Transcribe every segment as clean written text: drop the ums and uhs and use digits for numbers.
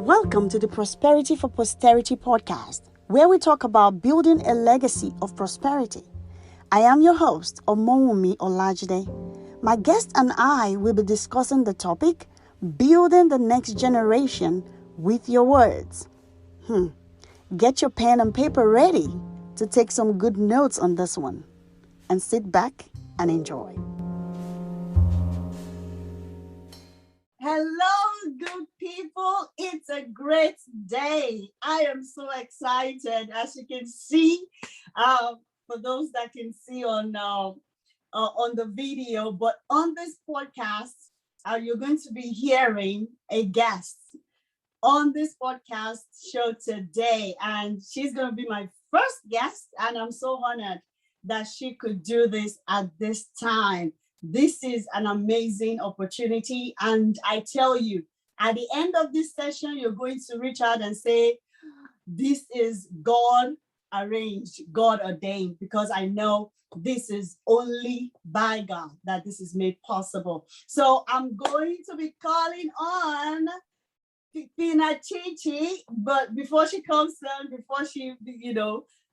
Welcome to the Prosperity for Posterity podcast, where we talk about building a legacy of prosperity. I am your host, Omowumi Olajide. My guest and I will be discussing the topic, building the next generation with your words. Get your pen and paper ready to take some good notes on this one, and sit back and enjoy. Hello, good people. It's a great day. I am so excited, as you can see, for those that can see on the video. But on this podcast, you're going to be hearing a guest on this podcast show today. And she's going to be my first guest. And I'm so honored that she could do this at this time. This is an amazing opportunity. And I tell you, at the end of this session, you're going to reach out and say, this is God arranged, God ordained, because I know this is only by God that this is made possible. So I'm going to be calling on Phinnah Chichi, but before she comes on, before she,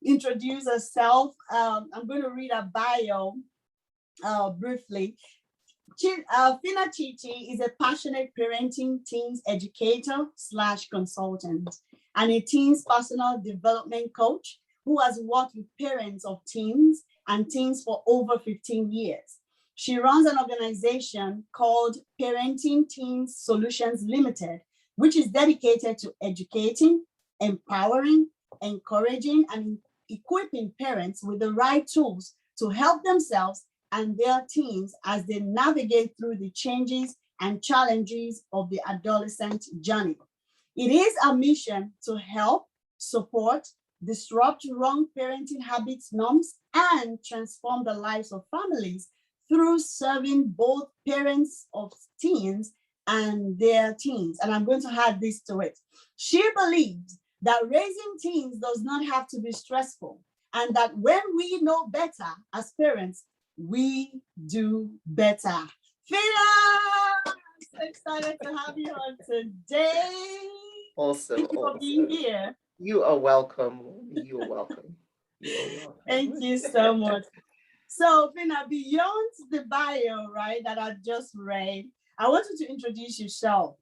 introduce herself, I'm going to read a bio briefly. Phinnah Chichi is a passionate parenting teens educator / consultant and a teens personal development coach who has worked with parents of teens and teens for over 15 years. She runs an organization called Parenting Teens Solutions Ltd, which is dedicated to educating, empowering, encouraging, and equipping parents with the right tools to help themselves and their teens as they navigate through the changes and challenges of the adolescent journey. It is our mission to help, support, disrupt wrong parenting habits, norms, and transform the lives of families through serving both parents of teens and their teens. And I'm going to add this to it. She believes that raising teens does not have to be stressful, and that when we know better as parents, we do better. Phinnah, I'm so excited to have you on today. Awesome. Thank you for being here. You are welcome. You are welcome. Thank you so much. So, Phinnah, beyond the bio, right, that I just read, I want you to introduce yourself.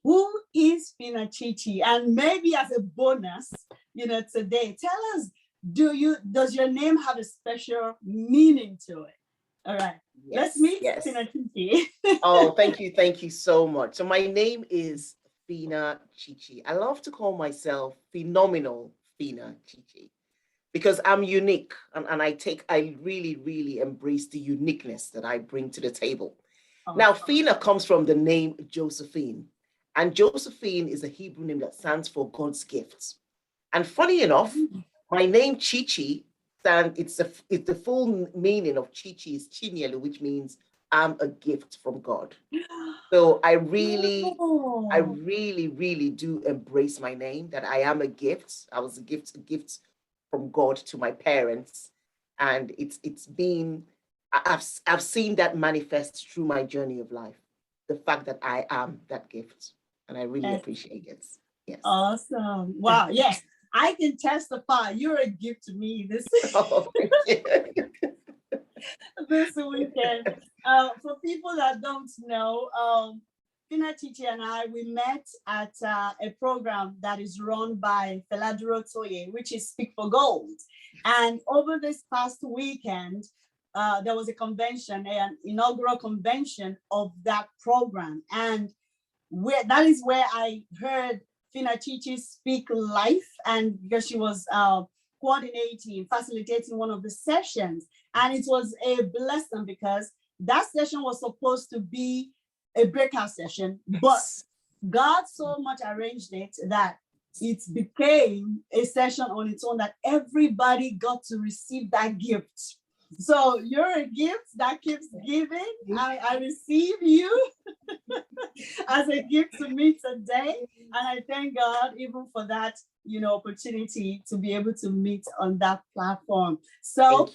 Who is Phinnah Chichi? And maybe as a bonus, today, tell us, does your name have a special meaning to it? All right. Yes, Let's meet yes. Phinnah Chichi. Oh, thank you so much. So my name is Phinnah Chichi. I love to call myself phenomenal Phinnah Chichi because I'm unique, and I really, really embrace the uniqueness that I bring to the table. Now, Phinnah comes from the name Josephine, and Josephine is a Hebrew name that stands for God's gifts. And funny enough, my name Chichi, it's the full meaning of Chichi is Chinyelu, which means I'm a gift from God. So I really, really do embrace my name, that I am a gift. I was a gift from God to my parents. And it's been, I've seen that manifest through my journey of life, the fact that I am that gift. And I really appreciate it. Yes. Awesome. Wow. Yes. I can testify. You're a gift to me this this weekend. For people that don't know, Phinnah Chichi and I, we met at a program that is run by Feladuro Toye, which is Speak for Gold. And over this past weekend, there was a convention, an inaugural convention of that program. And that is where I heard Phinnah Chichi speak live, and because she was coordinating, facilitating one of the sessions. And it was a blessing because that session was supposed to be a breakout session, but God so much arranged it that it became a session on its own, that everybody got to receive that gift. So you're a gift that keeps giving. I receive you as a gift to me today. And I thank God even for that, opportunity to be able to meet on that platform. So,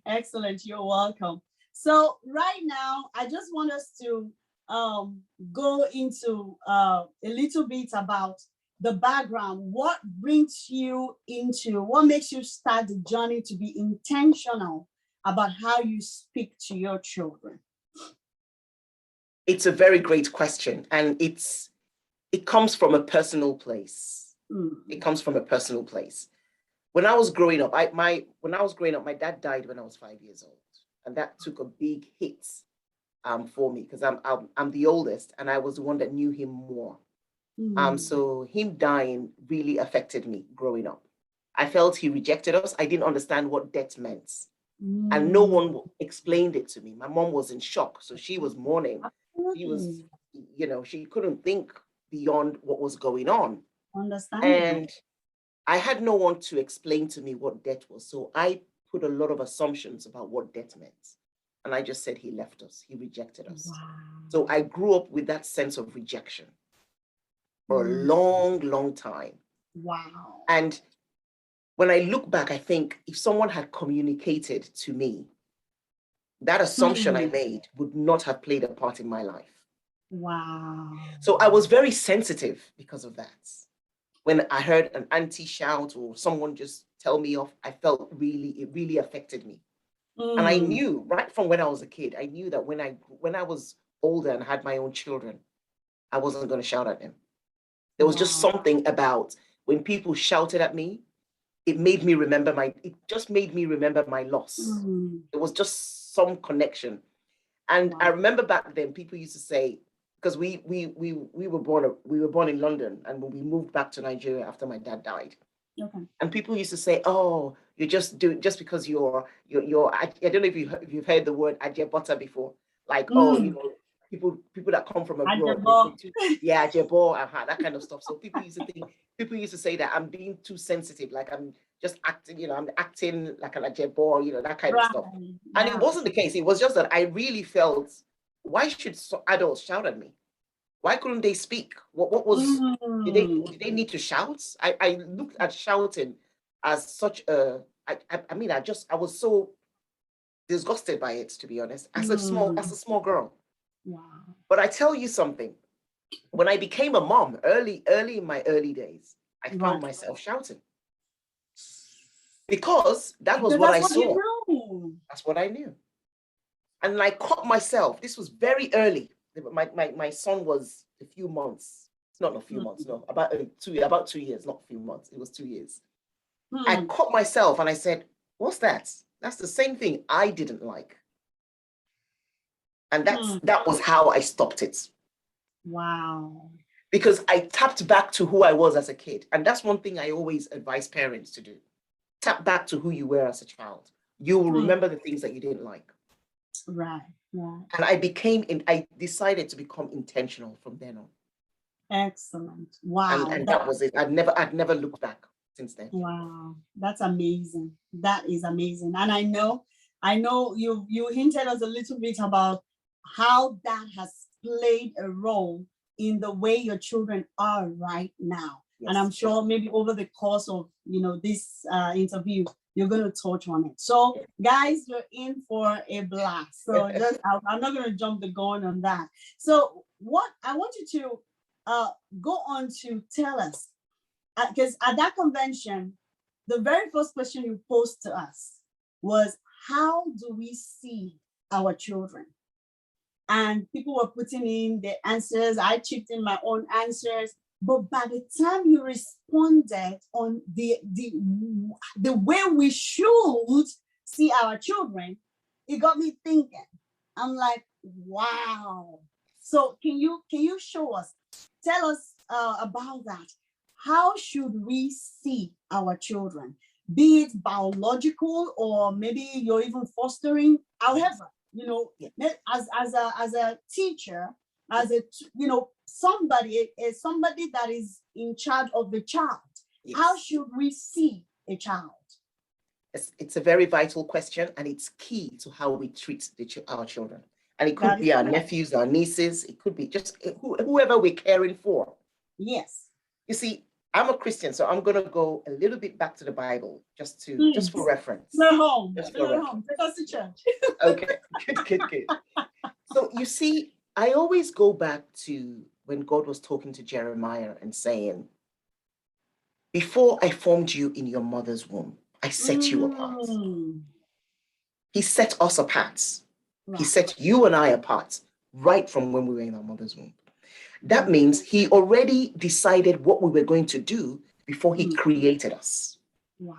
excellent. You're welcome. So right now, I just want us to go into a little bit about the background. What brings you into, what makes you start the journey to be intentional about how you speak to your children? It's a very great question, and it comes from a personal place. It comes from a personal place. When I was growing up, my dad died when I was 5 years old, and that took a big hit for me because I'm the oldest, and I was the one that knew him more. So him dying really affected me growing up. I felt he rejected us. I didn't understand what death meant, and no one explained it to me. My mom was in shock, so she was mourning. She was, she couldn't think beyond what was going on. And I had no one to explain to me what death was. So I put a lot of assumptions about what death meant. And I just said he left us, he rejected us. Wow. So I grew up with that sense of rejection for a long, long time. Wow. And when I look back, I think if someone had communicated to me, that assumption I made would not have played a part in my life. Wow. So I was very sensitive because of that. When I heard an auntie shout or someone just tell me off, I felt it really affected me. And I knew right from when I was a kid, I knew that when I was older and had my own children, I wasn't going to shout at them. There was just something about when people shouted at me, it just made me remember my loss. It was just some connection. And I remember back then people used to say, because we were born in London, and when we moved back to Nigeria after my dad died. Okay. And people used to say, "Oh, you're just doing just because you're I don't know if you've heard the word ajebota before, like people that come from abroad, ajebo, that kind of stuff." So people used to say that I'm being too sensitive, like I'm just acting, I'm acting like an ajebo, that kind of stuff. And it wasn't the case. It was just that I really felt, why should adults shout at me? Why couldn't they speak? What was, did they need to shout? I looked at shouting as such a, I was so disgusted by it, to be honest, as a small girl. Wow. But I tell you something, when I became a mom, early in my early days, I found myself shouting. Because that was what I saw. That's what I knew. And I caught myself. This was very early. My son was a few months. Not a few months, no, about 2 years, not a few months. It was 2 years. I caught myself and I said, what's that? That's the same thing I didn't like. And that was how I stopped it. Wow. Because I tapped back to who I was as a kid. And that's one thing I always advise parents to do. Tap back to who you were as a child. You will remember the things that you didn't like. Right. And I decided to become intentional from then on. Excellent. Wow. And that was it. I'd never looked back since then. Wow. That's amazing. That is amazing. And I know you hinted us a little bit about how that has played a role in the way your children are right now. Yes. And I'm sure maybe over the course of this interview, you're going to touch on it. So guys, you're in for a blast. So I'm not going to jump the gun on that. So what I want you to go on to tell us, because at that convention, the very first question you posed to us was, how do we see our children? And people were putting in the answers. I chipped in my own answers. But by the time you responded on the way we should see our children, it got me thinking. I'm like, wow. So can you show us, tell us about that? How should we see our children? Be it biological, or maybe you're even fostering, however, as a teacher, as a somebody that is in charge of the child. Yes. How should we see a child? It's a very vital question, and it's key to how we treat our children. And it could be our nephews, our nieces. It could be just whoever we're caring for. Yes. You see, I'm a Christian, so I'm going to go a little bit back to the Bible, just for reference. Go home. Take us to church. Okay, good. So you see, I always go back to when God was talking to Jeremiah and saying, before I formed you in your mother's womb, I set you apart. He set us apart. Right. He set you and I apart right from when we were in our mother's womb. That means he already decided what we were going to do before he created us. Wow.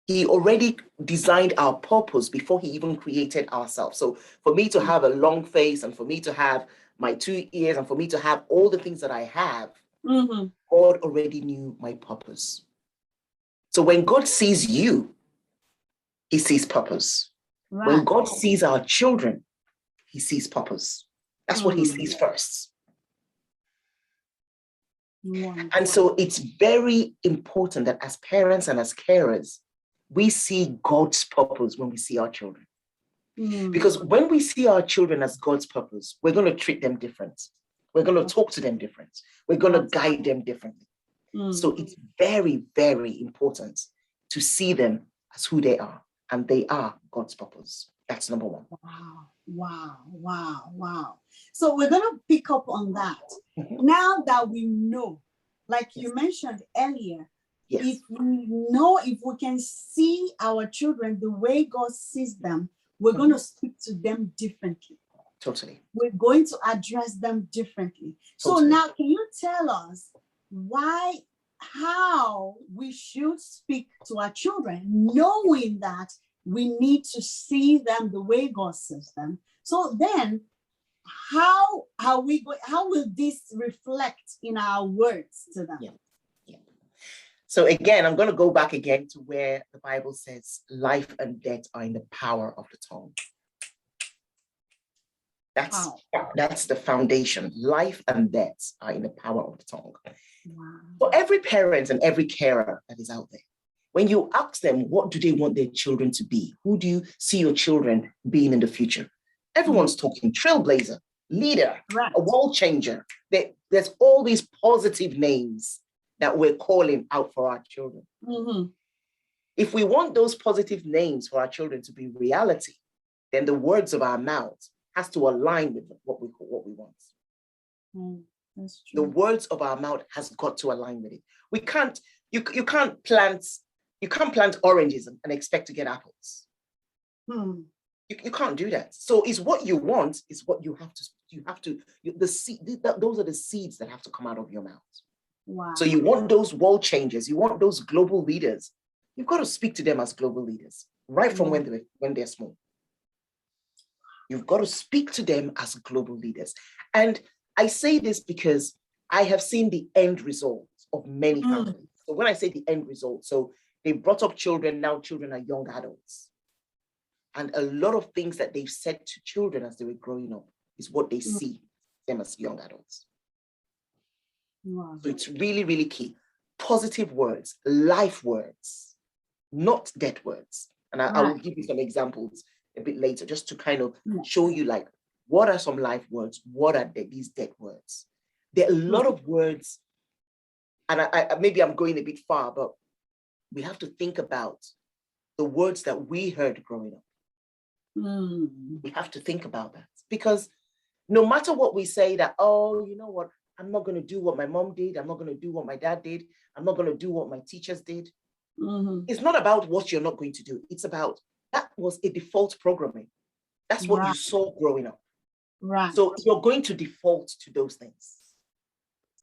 He already designed our purpose before he even created ourselves. So for me to have a long face and for me to have my 2 ears and for me to have all the things that I have, God already knew my purpose. So when God sees you, he sees purpose. Right. When God sees our children, he sees purpose. That's what he sees first. And so it's very important that as parents and as carers, we see God's purpose when we see our children. Because when we see our children as God's purpose, we're going to treat them different. We're going to talk to them different. We're going to guide them differently. So it's very, very important to see them as who they are. And they are God's purpose. That's number one. Wow. So we're going to pick up on that. Now that we know, like you mentioned earlier, if we can see our children the way God sees them, we're going to speak to them differently. Totally. We're going to address them differently. Totally. So now can you tell us how we should speak to our children, knowing that we need to see them the way God sees them? So then how will this reflect in our words to them? Yeah. So again, I'm going to go back again to where the Bible says life and death are in the power of the tongue. That's the foundation. Life and death are in the power of the tongue. Wow. For every parent and every carer that is out there, when you ask them, what do they want their children to be? Who do you see your children being in the future? Everyone's talking trailblazer, leader, a world changer. There's all these positive names that we're calling out for our children. If we want those positive names for our children to be reality, then the words of our mouths has to align with what we want. That's true. The words of our mouth has got to align with it. We can't, you can't plant oranges and expect to get apples. You can't do that. So it's what you want is what those are the seeds that have to come out of your mouth. Wow. So you want those world changers, you want those global leaders, you've got to speak to them as global leaders right from when they're small. You've got to speak to them as global leaders. And I say this because I have seen the end result of many families. So when I say the end result, so they brought up children, now children are young adults. And a lot of things that they've said to children as they were growing up is what they see them as young adults. Wow. So it's really, really key. Positive words, life words, not dead words. And I will give you some examples a bit later, just to kind of show you like, what are some life words? What are these dead words? There are a lot of words, and I maybe I'm going a bit far, but we have to think about the words that we heard growing up. We have to think about that, because no matter what we say that, oh, you know what, I'm not going to do what my mom did. I'm not going to do what my dad did. I'm not going to do what my teachers did. It's not about what you're not going to do. It's about that was a default programming. That's what you saw growing up. Right. So you're going to default to those things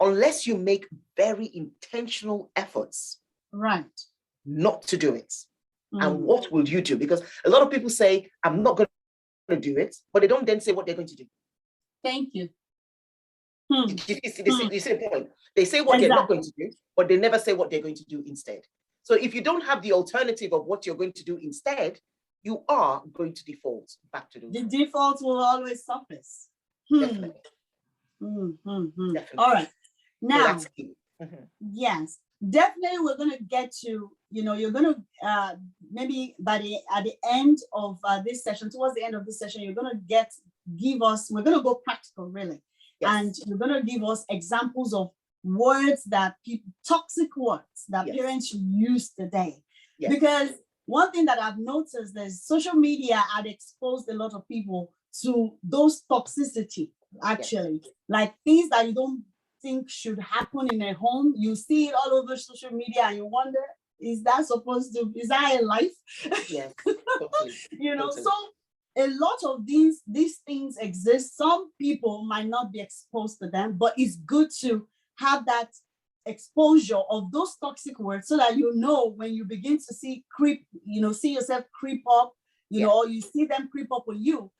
unless you make very intentional efforts not to do it. And what will you do? Because a lot of people say, I'm not going to do it, but they don't then say what they're going to do. Thank you. You see the point? They say what they're not going to do, but they never say what they're going to do instead. So if you don't have the alternative of what you're going to do instead, you are going to default back to those. The default will always surface. Definitely. Definitely. All right. Now, so that's key. Yes, definitely we're going to get to, you're going to, maybe at the end of this session, towards the end of this session, you're going to we're going to go practical, really. Yes. And you're going to give us examples of words toxic words that parents use today. Yes. Because one thing that I've noticed is social media had exposed a lot of people to those toxicity, actually, like things that you don't think should happen in a home. You see it all over social media and you wonder, is that a life? Yes, totally. Totally. So a lot of these things exist. Some people might not be exposed to them, but it's good to have that exposure of those toxic words so that when you begin to see yourself creep up, or you see them creep up on you,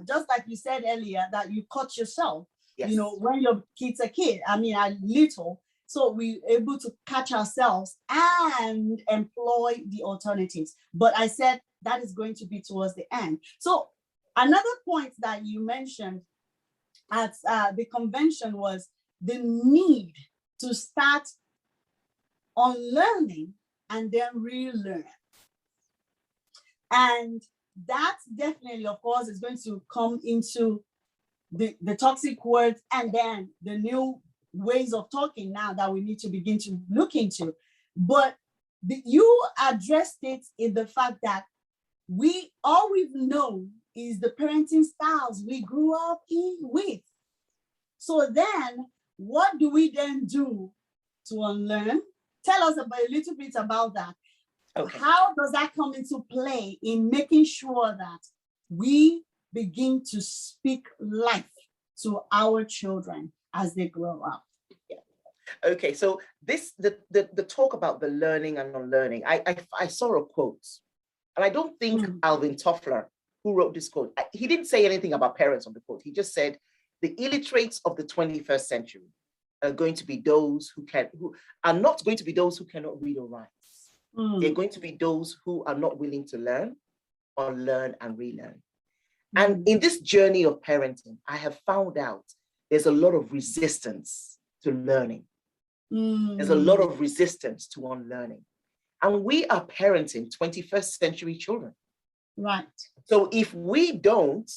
just like you said earlier, that you caught yourself, when your kid's a kid. I mean, a little. So we're able to catch ourselves and employ the alternatives. But I said that is going to be towards the end. So another point that you mentioned at the convention was the need to start unlearning and then relearn. And that definitely, of course, is going to come into the toxic words and then the new ways of talking now that we need to begin to look into. But you addressed it in the fact that all we've known is the parenting styles we grew up with. So then what do we then do to unlearn? Tell us a little bit about that. Okay. How does that come into play in making sure that we begin to speak life to our children as they grow up? Yeah. Okay, so the talk about the learning and unlearning, I saw a quote, and I don't think Alvin Toffler, who wrote this quote, he didn't say anything about parents on the quote. He just said, the illiterates of the 21st century are going to be those who are not going to be those who cannot read or write. They're going to be those who are not willing to learn, unlearn, and relearn. And in this journey of parenting, I have found out there's a lot of resistance to learning. There's a lot of resistance to unlearning. And we are parenting 21st century children. Right. So if we don't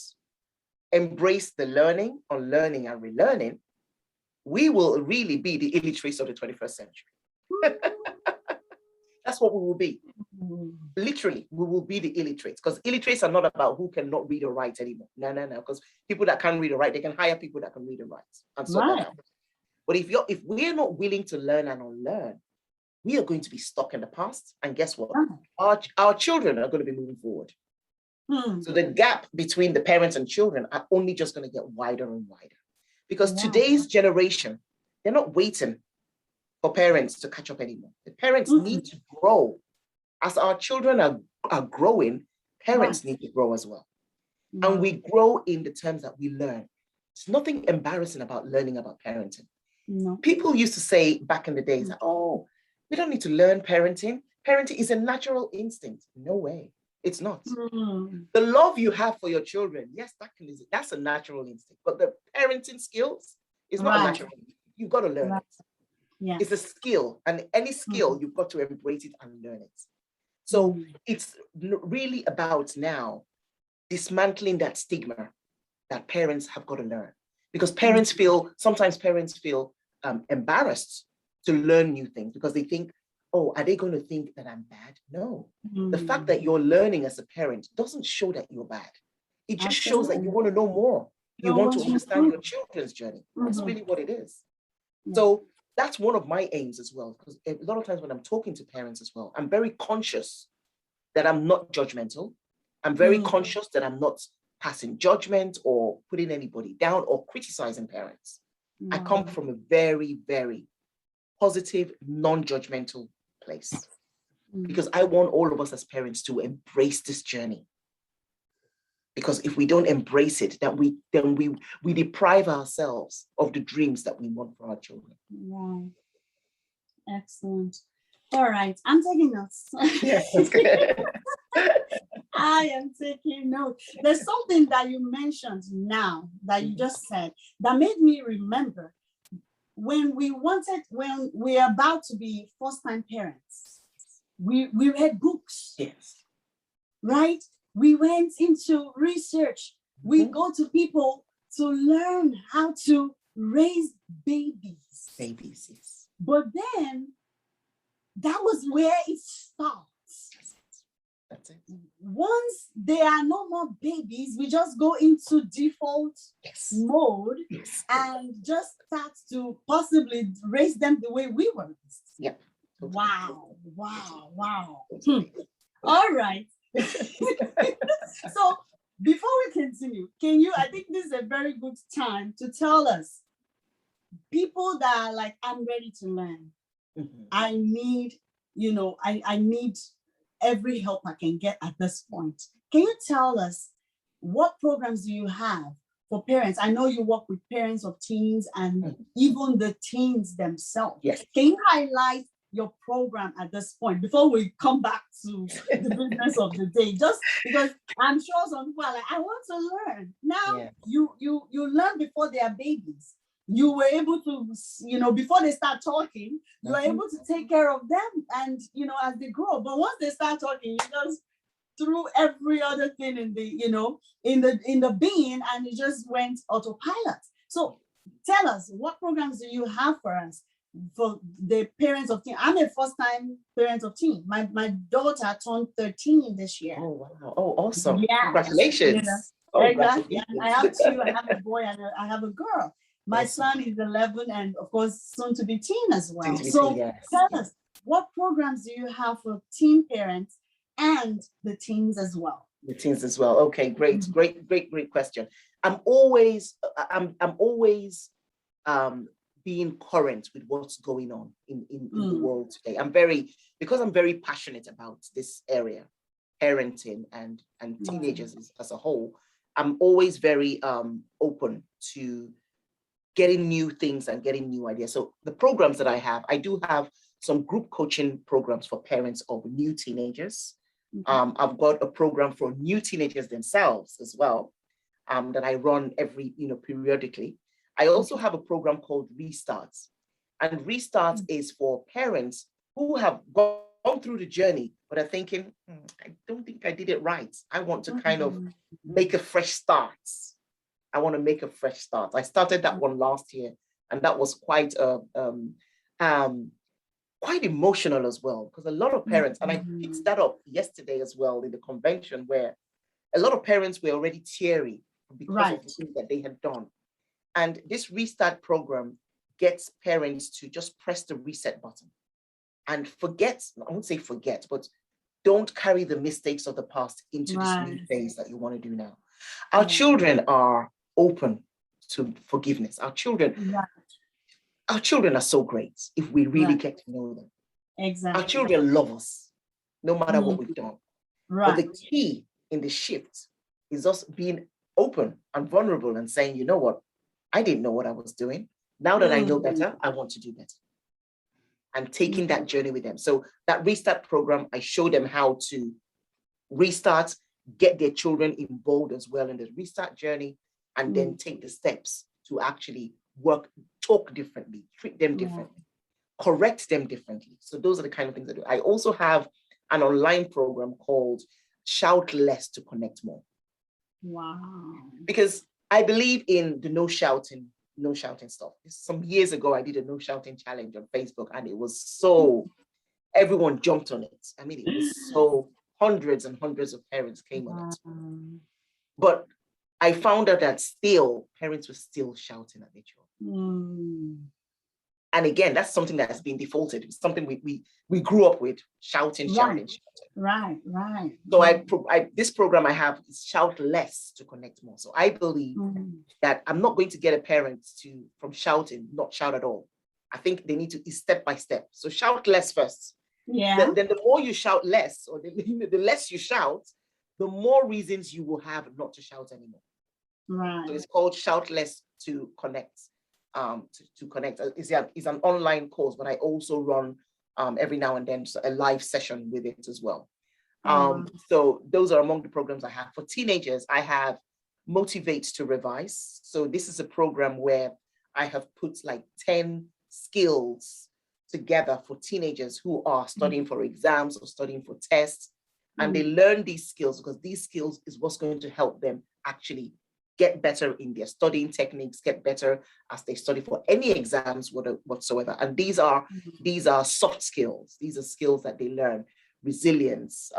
embrace the learning, unlearning, and relearning, we will really be the illiterates of the 21st century. That's what we will be. Literally, we will be the illiterates, because illiterates are not about who cannot read or write anymore. No, because people that can read or write, they can hire people that can read and write and sort that out. But if we're not willing to learn and unlearn, we are going to be stuck in the past. And guess what? Our children are going to be moving forward. So the gap between the parents and children are only just going to get wider and wider, because today's generation, they're not waiting for parents to catch up anymore. The parents need to grow. As our children are growing, parents need to grow as well. And we grow in the terms that we learn. There's nothing embarrassing about learning about parenting. No. People used to say back in the days, oh, we don't need to learn parenting. Parenting is a natural instinct. No way. It's not. The love you have for your children, yes, that's a natural instinct. But the parenting skills is not a natural instinct. You've got to learn it. Yeah. It's a skill, and any skill, you've got to embrace it and learn it. So it's really about now dismantling that stigma that parents have got to learn, because sometimes parents feel embarrassed to learn new things because they think, oh, are they going to think that I'm bad? No. The fact that you're learning as a parent doesn't show that you're bad. It just shows that you want to know more. You want to understand your children's journey. That's really what it is. So that's one of my aims as well, because a lot of times when I'm talking to parents as well, I'm very conscious that I'm not judgmental. I'm very conscious that I'm not passing judgment or putting anybody down or criticizing parents. I come from a very, very positive, non-judgmental place, because I want all of us as parents to embrace this journey. Because if we don't embrace it, then we deprive ourselves of the dreams that we want for our children. Wow. Excellent. All right, I'm taking notes. Yes, that's good. I am taking notes. There's something that you mentioned now that you just said that made me remember when we're about to be first-time parents, we read books. Yes. Right? We went into research. We go to people to learn how to raise babies. Babies, yes. But then that was where it starts. That's it. Once they are no more babies, we just go into default mode and just start to possibly raise them the way we were raised. Yeah. Totally. Wow. All right. So before we continue, I think this is a very good time to tell us, people that are like, I'm ready to learn. I need, I need every help I can get at this point. Can you tell us, what programs do you have for parents? I know you work with parents of teens and even the teens themselves. Yes. Can you highlight your program at this point before we come back to the business of the day? Just because I'm sure some people are like, I want to learn. Now you learn before they are babies. You were able to, before they start talking, you are able to take care of them and, as they grow. But once they start talking, you just threw every other thing in the, in the bin, and it just went autopilot. So tell us, what programs do you have for us, for the parents of teen? I'm a first-time parent of teen. My daughter turned 13 this year. Oh, wow. Oh, awesome. Yeah. Congratulations. Exactly. I have two. I have a boy and I have a girl. My son is 11 and, of course, soon to be teen as well. So tell us, what programs do you have for teen parents and the teens as well? The teens as well. Okay, great question. I'm always being current with what's going on in the world today. Because I'm very passionate about this area, parenting and teenagers as a whole. I'm always very open to getting new things and getting new ideas. So the programs that I do have some group coaching programs for parents of new teenagers. I've got a program for new teenagers themselves as well, that I run periodically. I also have a program called Restarts. And Restarts is for parents who have gone through the journey, but are thinking, I don't think I did it right. I want to kind of make a fresh start. I started that one last year, and that was quite emotional as well, because a lot of parents, and I picked that up yesterday as well in the convention, where a lot of parents were already teary because of the things that they had done. And this Restart program gets parents to just press the reset button and I won't say forget, but don't carry the mistakes of the past into this new phase that you want to do now. Our children are open to forgiveness. Our children are so great if we really get to know them. Exactly. Our children love us, no matter what we've done. But the key in the shift is us being open and vulnerable and saying, you know what, I didn't know what I was doing. Now that I know better, I want to do better. And taking that journey with them. So that Restart program, I show them how to restart, get their children involved as well in the restart journey, and then take the steps to actually talk differently, treat them differently, correct them differently. So those are the kind of things I do. I also have an online program called Shout Less to Connect More. Wow. Because I believe in the no shouting stuff. Some years ago, I did a no shouting challenge on Facebook, and it was so, everyone jumped on it. I mean, it was so, hundreds and hundreds of parents came on it. But I found out that still, parents were still shouting at their children. And again, that's something that has been defaulted. It's something we grew up with, shouting. Right. So this program I have is Shout Less to Connect More. So I believe that I'm not going to get a parent from shouting, not shout at all. I think they need to step by step. So shout less first. Yeah. Then the more you shout less, or the less you shout, the more reasons you will have not to shout anymore. Right. So it's called Shout Less to Connect. To connect. It's an online course, but I also run every now and then a live session with it as well. So those are among the programs I have. For teenagers, I have Motivate to Revise. So this is a program where I have put like 10 skills together for teenagers who are studying for exams or studying for tests. And they learn these skills because these skills is what's going to help them actually get better in their studying techniques, get better as they study for any exams whatsoever. And these are soft skills. These are skills that they learn: resilience,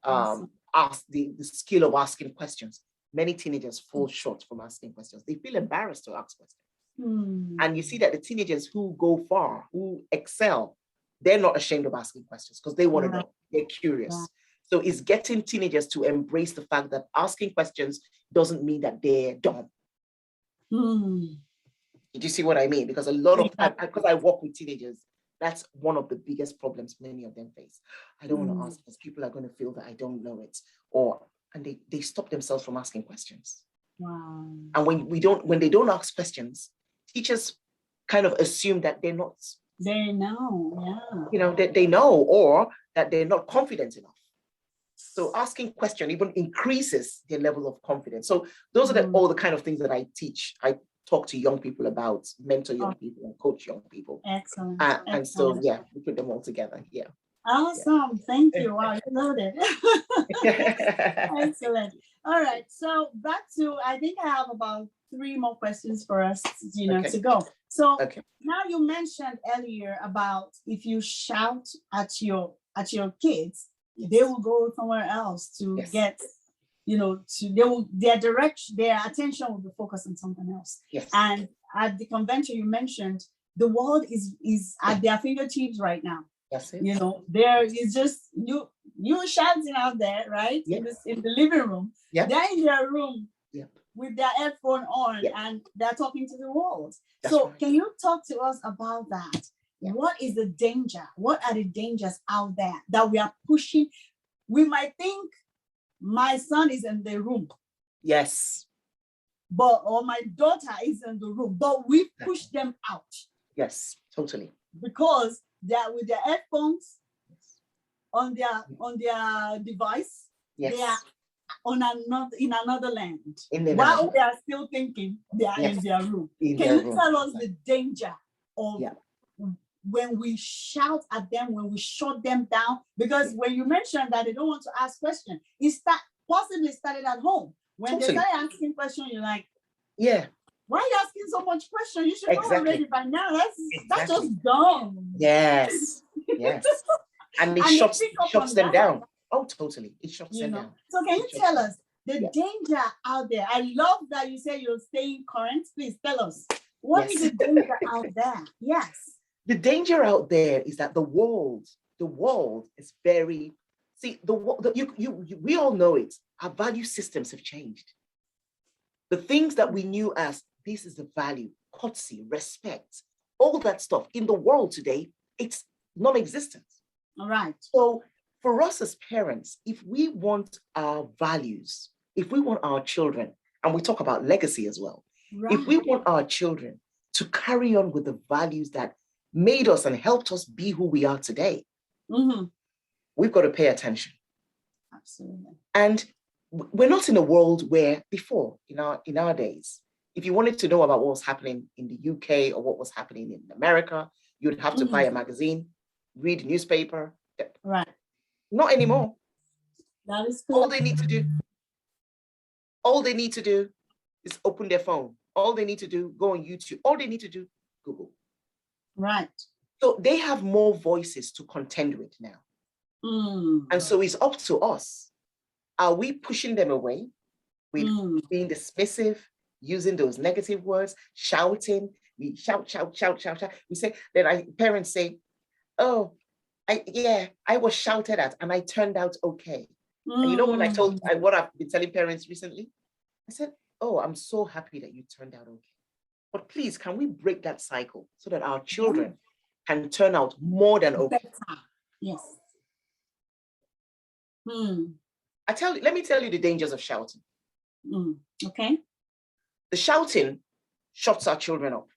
ask the skill of asking questions. Many teenagers fall short from asking questions. They feel embarrassed to ask questions. And you see that the teenagers who go far, who excel, they're not ashamed of asking questions because they want to know. They're curious. So it's getting teenagers to embrace the fact that asking questions doesn't mean that they're dumb. Did you see what I mean? Because a lot of time, because I work with teenagers, that's one of the biggest problems many of them face. I don't want to ask because people are going to feel that I don't know it, and they stop themselves from asking questions. And when they don't ask questions, teachers kind of assume that they're not. They know, you know, that they know, or that they're not confident enough. So asking question even increases their level of confidence. So those are all the kind of things that I teach. I talk to young people about, mentor young people, and coach young people. Excellent. And so, we put them all together. Awesome. Thank you. Wow, you loaded. Excellent. All right. So back to, I think I have about 3 more questions for us, to go. So now you mentioned earlier about if you shout at your kids, they will go somewhere else to get, their attention will be focused on something else. And at the convention you mentioned, the world is at their fingertips right now. There is just you shouting out there, right? In the living room. They're in their room with their headphone on and they're talking to the world. Can you talk to us about that? What is the danger? What are the dangers out there that we are pushing? We might think my son is in the room. Or my daughter is in the room, but we push them out. Totally. Because they are with their headphones on their device. They are in another land. While they are still thinking they are in their room. Can you tell us the danger of when we shout at them, when we shut them down? Because when you mentioned that they don't want to ask questions, it possibly started at home. When they start asking questions, you're like, why are you asking so much questions? You should know already by now. That's just dumb. And it shuts them down. Oh, totally. It shuts them down. So can you tell us the danger out there? I love that you say you're staying current. Please tell us. What is the danger out there? The danger out there is that the world is very, we all know it. Our value systems have changed. The things that we knew as this is the value, courtesy, respect, all that stuff in the world today, it's non-existent. All right. So for us as parents, if we want our values, if we want our children, and we talk about legacy as well, if we want our children to carry on with the values that made us and helped us be who we are today, we've got to pay attention. Absolutely. And we're not in a world where before, in our days, if you wanted to know about what was happening in the UK or what was happening in America, you'd have to buy a magazine, read a newspaper. Not anymore. That is cool. All they need to do is open their phone. All they need to do, go on YouTube. All they need to do, Google. So they have more voices to contend with now. And so it's up to us. Are we pushing them away with being dismissive, using those negative words, shouting? We shout. We say, parents say, oh, I was shouted at and I turned out okay. And you know what I've been telling parents recently? I said, oh, I'm so happy that you turned out okay. But please, can we break that cycle so that our children can turn out more than okay? Let me tell you the dangers of shouting. Okay. The shouting shuts our children up.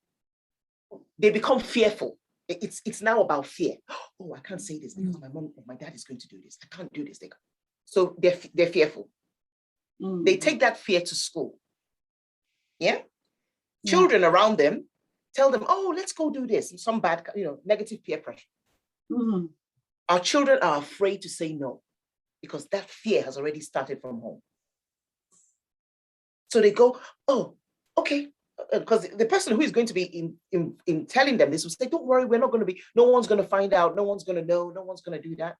They become fearful. It's now about fear. Oh, I can't say this because my mom or my dad is going to do this. I can't do this. So they're fearful. They take that fear to school. Children around them tell them, oh, let's go do this. Some bad, negative peer pressure. Our children are afraid to say no because that fear has already started from home. So they go, oh, okay. Because the person who is going to be in telling them this will say, don't worry, we're not going to be, no one's going to find out, no one's going to know, no one's going to do that.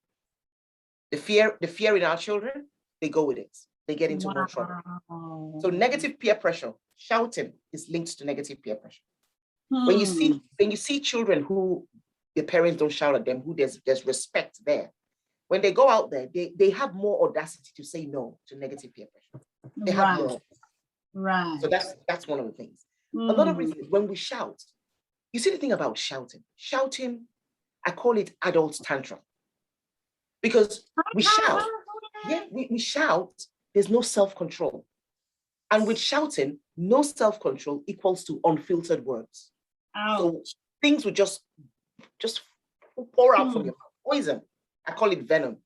The fear in our children, they go with it. They get into more trouble. So negative peer pressure, shouting is linked to negative peer pressure. When you see children who their parents don't shout at them, who there's respect there, when they go out there, they have more audacity to say no to negative peer pressure. They have more. Right. So that's one of the things. Another reason is when we shout. You see the thing about shouting. Shouting, I call it adult tantrum. Because we shout. Yeah, we shout, there's no self-control. And with shouting, no self-control equals to unfiltered words. Ouch. So things would just pour out from your mouth. Poison. I call it venom.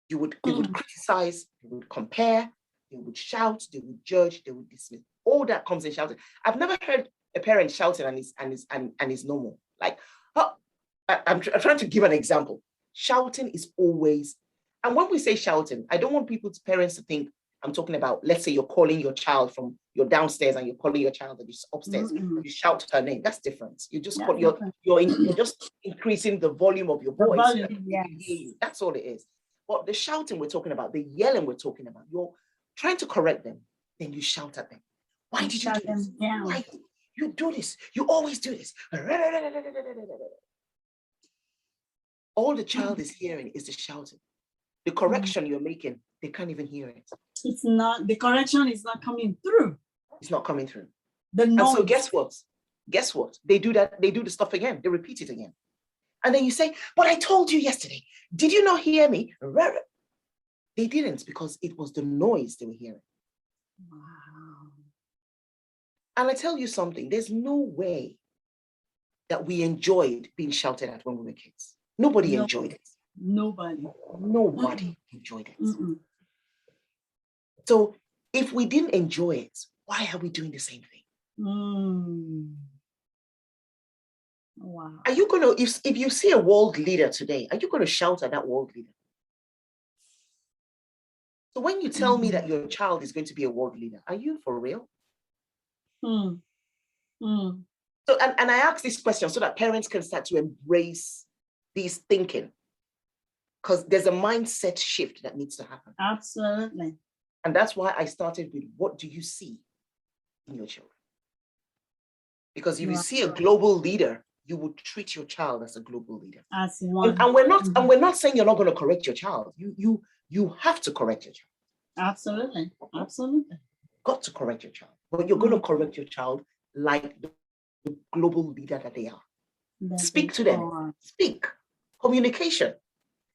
They would criticize, they would compare, they would shout, they would judge, they would dismiss. All that comes in shouting. I've never heard a parent shouting and is normal. Like, I'm trying to give an example. Shouting is always, and when we say shouting, I don't want parents to think I'm talking about, let's say you're calling your child from your downstairs and you're calling your child that is upstairs. You shout her name. That's different. You just call you're just increasing the volume of your voice. Yes. That's all it is. But the shouting we're talking about, the yelling we're talking about, you're trying to correct them, then you shout at them. Why did you do this? Why you do this? You always do this. All the child is hearing is the shouting. The correction you're making, they can't even hear it. It's not, the correction is not coming through. It's not coming through. And so guess what? Guess what? They do that, they do the stuff again, they repeat it again. And then you say, but I told you yesterday, did you not hear me? They didn't, because it was the noise they were hearing. Wow. And I tell you something, there's no way that we enjoyed being shouted at when we were kids. Nobody enjoyed it. Nobody enjoyed it. So if we didn't enjoy it, why are we doing the same thing? Wow. Are you going to, if you see a world leader today, are you going to shout at that world leader? So when you tell me that your child is going to be a world leader, are you for real? So, and I ask this question so that parents can start to embrace these thinking, because there's a mindset shift that needs to happen. Absolutely. And that's why I started with, what do you see in your children? Because if you see a global leader, you would treat your child as a global leader. As one. And we're not saying you're not going to correct your child. You have to correct your child. Absolutely. Absolutely. Got to correct your child. But you're going to correct your child like the global leader that they are. Speak to them. Speak. Communication.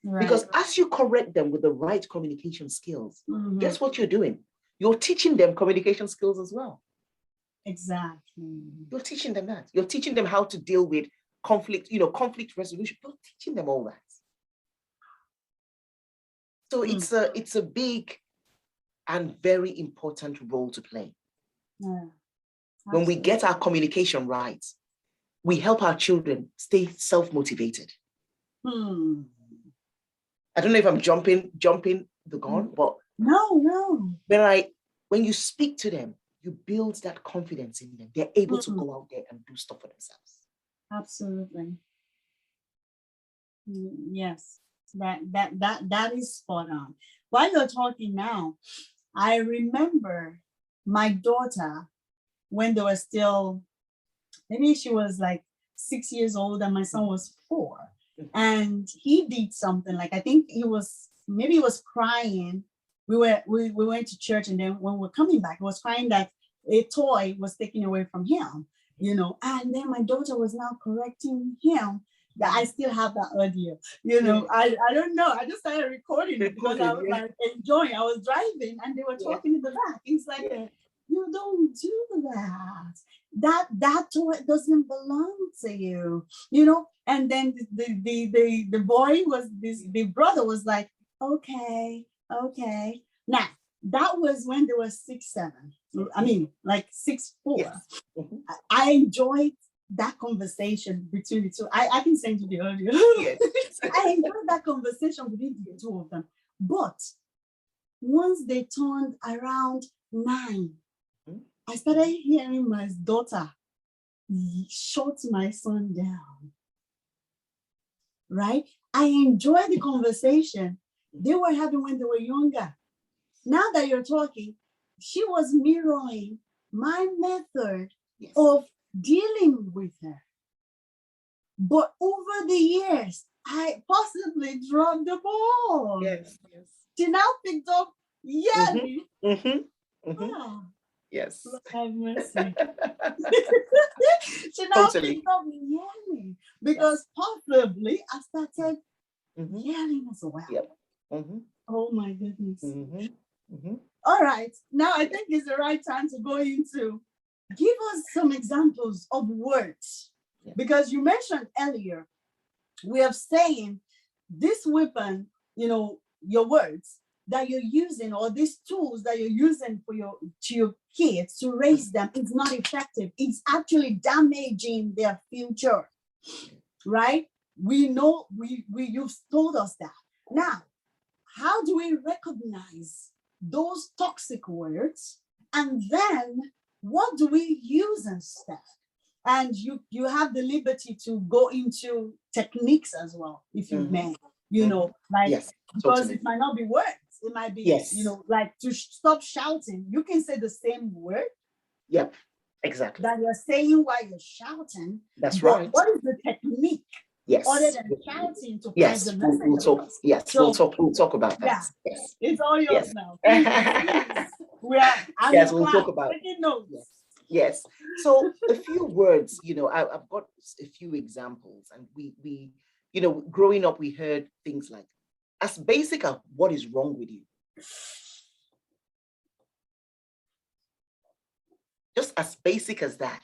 Right. Because as you correct them with the right communication skills, guess what you're doing? You're teaching them communication skills as well. Exactly. You're teaching them that. You're teaching them how to deal with conflict, conflict resolution. You're teaching them all that. So it's a big and very important role to play. Yeah. When we get our communication right, we help our children stay self-motivated. I don't know if I'm jumping the gun, but no. When you speak to them, you build that confidence in them. They're able to go out there and do stuff for themselves. Absolutely. Yes, that is spot on. While you're talking now, I remember my daughter when they were still, maybe she was like 6 years old and my son was 4. And he did something, like I think he was crying. We went to church, and then when we're coming back, he was crying that a toy was taken away from him, and then my daughter was now correcting him. That I still have that audio, I don't know. I just started recording it because I was like enjoying. I was driving and they were talking in the back. It's like, you don't do that. That toy doesn't belong to you, And then the brother was like, okay. Now that was when they were 6, 7. I mean, like 6, 4. Yes. I enjoyed that conversation between the two. I can send you the audio. Yes. I enjoyed that conversation between the two of them. But once they turned around 9, I started hearing my daughter shut my son down. Right? I enjoy the conversation they were having when they were younger. Now that you're talking, she was mirroring my method of dealing with her. But over the years, I possibly dropped the ball. Yes. She now picked up yelling. Ah, Yes. Lord have mercy. She now picked up yelling because possibly I started yelling as well. Yep. Oh my goodness. All right. Now I think it's the right time to go into give us some examples of words. Because you mentioned earlier, we are saying this weapon, your words that you're using or these tools that you're using for your kids to raise them is not effective. It's actually damaging their future, right? We know you've told us that. Now, how do we recognize those toxic words? And then what do we use instead? And you have the liberty to go into techniques as well, if you may, because totally. It might not be words. It might be, like to stop shouting. You can say the same word. Yep, exactly. That you're saying while you're shouting. That's right. What is the technique? Yes. Other than shouting to pass the message. We'll talk about that. Yeah, it's all yours now. We'll talk about taking notes. Yes. So a few words, I've got a few examples, and we growing up, we heard things like, as basic as what is wrong with you. Just as basic as that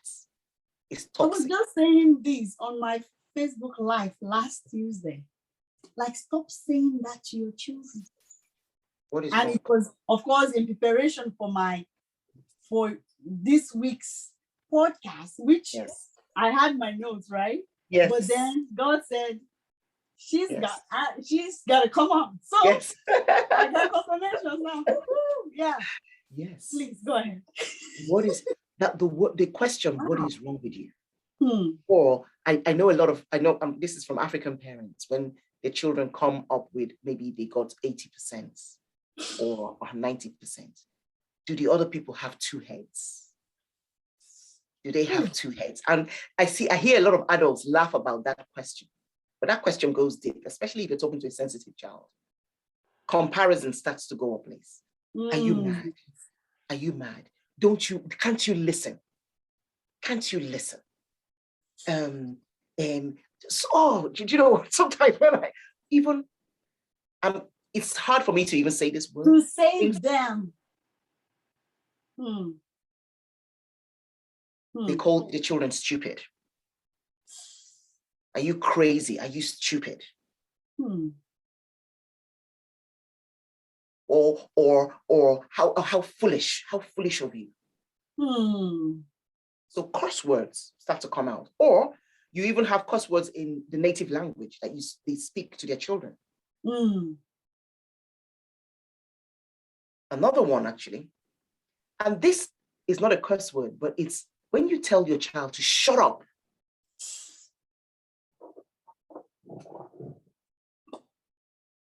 is toxic. I was just saying this on my Facebook Live last Tuesday. Like, stop saying that to your children. What is and wrong? It was, of course, in preparation for this week's podcast, which I had my notes, right? Yes. But then God said, she's got to come on. So I got confirmation now. Yeah. Yes. Please go ahead. What is that? The question, what is wrong with you? Or I know this is from African parents, when the children come up with maybe they got 80% or 90%. Do the other people have two heads? Do they have two heads? And I hear a lot of adults laugh about that question, but that question goes deep, especially if you're talking to a sensitive child. Comparison starts to go up, place. Are you mad? Are you mad? Can't you listen? Can't you listen? Sometimes when it's hard for me to even say this word. To say them. They call the children stupid. Are you crazy? Are you stupid? Or how foolish? How foolish of you? So curse words start to come out, or you even have curse words in the native language that they speak to their children. Another one, actually, and this is not a curse word, but it's when you tell your child to shut up.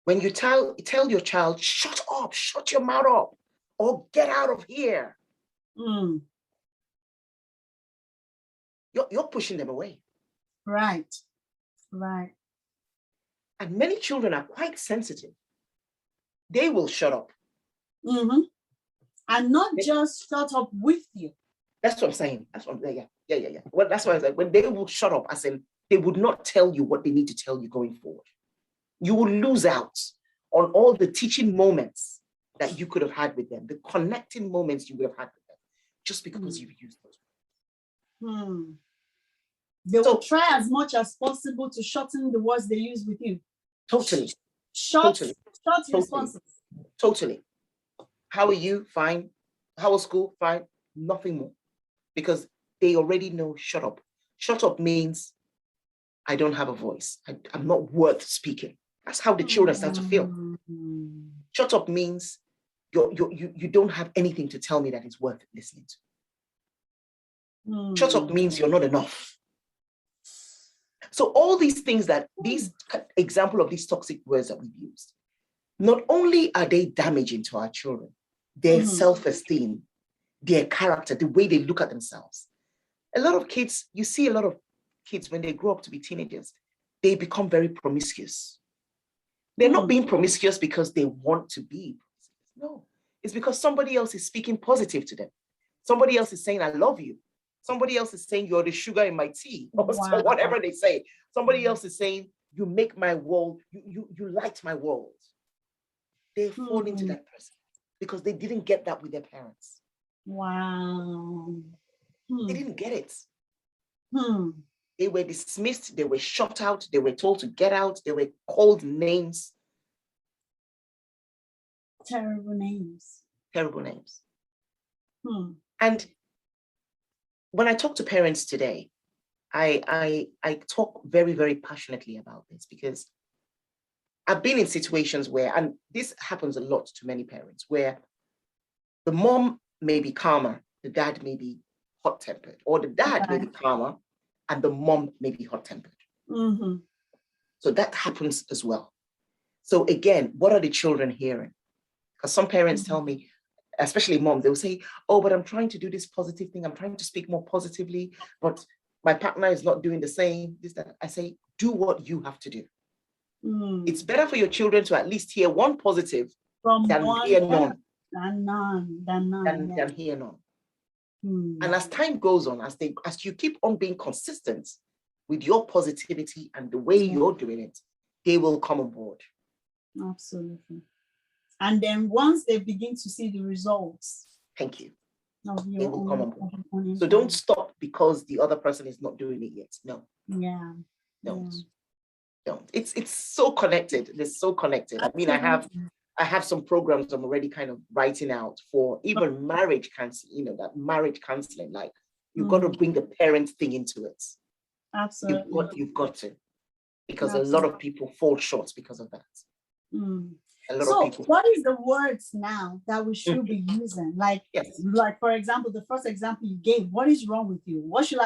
When you tell your child, shut up, shut your mouth up, or get out of here. You're pushing them away. Right. And many children are quite sensitive. They will shut up. And not just shut up with you. That's what I'm saying. Yeah. Well, that's why I said, when they will shut up, as in they would not tell you what they need to tell you going forward. You will lose out on all the teaching moments that you could have had with them, the connecting moments you would have had with them, just because you've used those. They will try as much as possible to shorten the words they use with you. Totally. Short responses. Totally. How are you? Fine. How was school? Fine. Nothing more. Because they already know shut up. Shut up means I don't have a voice. I'm not worth speaking. That's how the children start to feel. Shut up means you don't have anything to tell me that is worth listening to. Shut up means you're not enough. So all these things that these example of these toxic words that we've used, not only are they damaging to our children, their self-esteem, their character, the way they look at themselves. A lot of kids, you see a lot of kids when they grow up to be teenagers, they become very promiscuous. They're not being promiscuous because they want to be. No, it's because somebody else is speaking positive to them. Somebody else is saying, I love you. Somebody else is saying, you're the sugar in my tea, or so whatever they say. Somebody else is saying, you make my world, you light my world. They fall into that person because they didn't get that with their parents. Wow. They didn't get it. They were dismissed, they were shut out, they were told to get out, they were called names. Terrible names. Terrible names. And when I talk to parents today, I talk very, very passionately about this because I've been in situations where, and this happens a lot to many parents, where the mom may be calmer, the dad may be hot-tempered, or the dad may be calmer and the mom may be hot-tempered. So that happens as well. So again, what are the children hearing? Because some parents tell me, especially mom, they'll say, oh, but I'm trying to do this positive thing. I'm trying to speak more positively, but my partner is not doing the same. This, that. I say, do what you have to do. It's better for your children to at least hear one positive than hear none. Than hear none. And as time goes on, as you keep on being consistent with your positivity and the way you're doing it, they will come on board. Absolutely. And then once they begin to see the results, thank you, they will come on board. So don't stop because the other person is not doing it yet. No. Yeah. Don't. It's so connected. It's so connected. Absolutely. I mean, I have some programs I'm already kind of writing out for even marriage counseling, that marriage counseling, like you've got to bring the parent thing into it. Absolutely. You've got to, because a lot of people fall short because of that. So what is the words now that we should be using? Like, like for example, the first example you gave, what is wrong with you? What should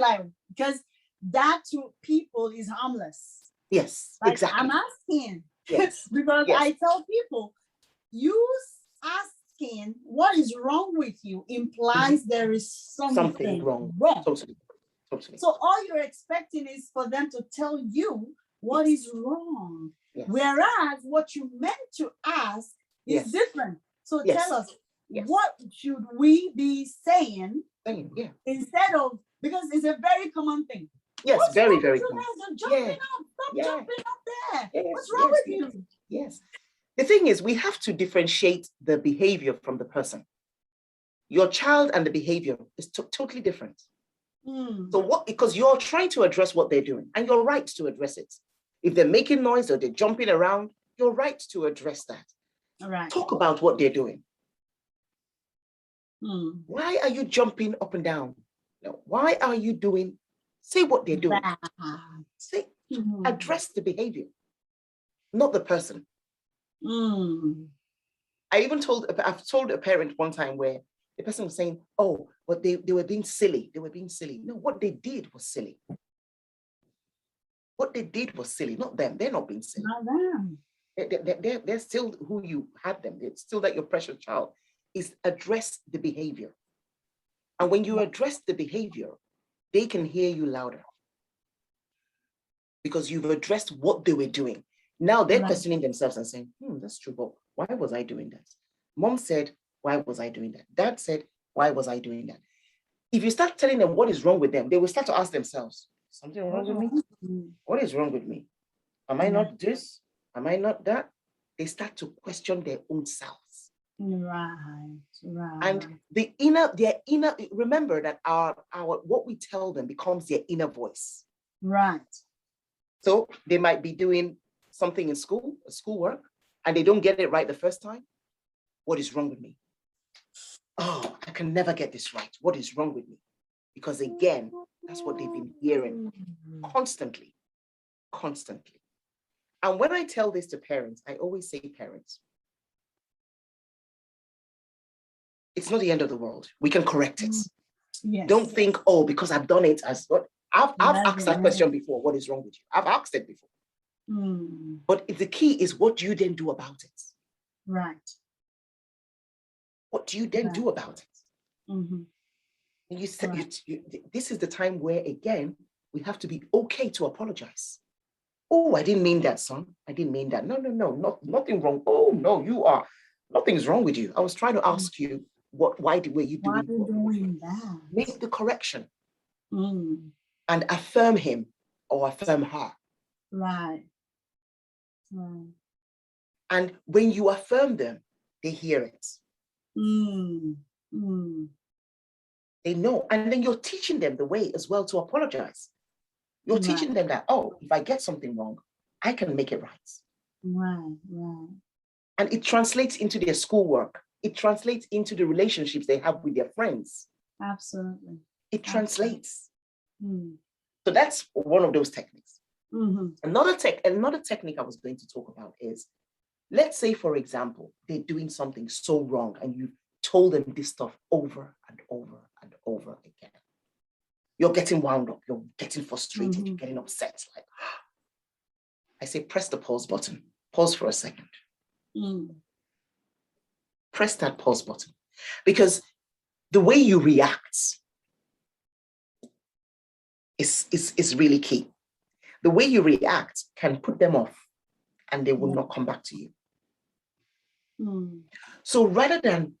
I, because that to people is harmless. Yes, like, exactly. I'm asking because I tell people, asking what is wrong with you implies there is something wrong. Totally. So all you're expecting is for them to tell you what is wrong. Whereas what you meant to ask is different. So tell us, what should we be saying instead of, because it's a very common thing. Yes, what's very, wrong very with common. Jumping up, stop jumping up there. What's wrong with you? Yes. The thing is, we have to differentiate the behavior from the person. Your child and the behavior is totally different. So because you're trying to address what they're doing, and you're right to address it. If they're making noise or they're jumping around, you're right to address that. All right. Talk about what they're doing. Why are you jumping up and down? No, why are you doing? Say what they're doing. Address the behavior, not the person. I've told a parent one time where the person was saying, oh, but they were being silly. They were being silly. No, what they did was silly. What they did was silly, not them. They're not being silly. Not them. They're still who you had them. It's still that your precious child. Is address the behavior. And when you address the behavior, they can hear you louder. Because you've addressed what they were doing. Now they're questioning themselves and saying, that's true, but why was I doing that? Mom said, why was I doing that? Dad said, why was I doing that? If you start telling them what is wrong with them, they will start to ask themselves, something wrong with me? What is wrong with me? Am I not this? Am I not that? They start to question their own selves. Right. And their inner, remember that our what we tell them becomes their inner voice. Right. So they might be doing something in schoolwork, and they don't get it right the first time. What is wrong with me? Oh, I can never get this right. What is wrong with me? Because again, that's what they've been hearing constantly. And when I tell this to parents, I always say, parents, it's not the end of the world. We can correct it. Yes. Don't think, oh, because I've done it as what. I've asked that question before. What is wrong with you? I've asked it before. But the key is, what do you then do about it? Right. What do you then do about it? You said, Right. this is the time where, again, we have to be okay to apologize. Oh, I didn't mean that, son. I didn't mean that. No, nothing wrong. Oh, no, nothing's wrong with you. I was trying to ask you, why were you doing that? Make the correction and affirm him or affirm her. Right. And when you affirm them, they hear it. They know. And then you're teaching them the way as well to apologize. You're teaching them that, oh, if I get something wrong, I can make it right. Right. And it translates into their schoolwork. It translates into the relationships they have with their friends. Absolutely. It translates. So that's one of those techniques. Another technique I was going to talk about is, let's say, for example, they're doing something so wrong and you've told them this stuff over and over and over again. You're getting wound up, you're getting frustrated, you're getting upset. Like, I say, press the pause button. Pause for a second. Press that pause button. Because the way you react is really key. The way you react can put them off and they will not come back to you. So rather than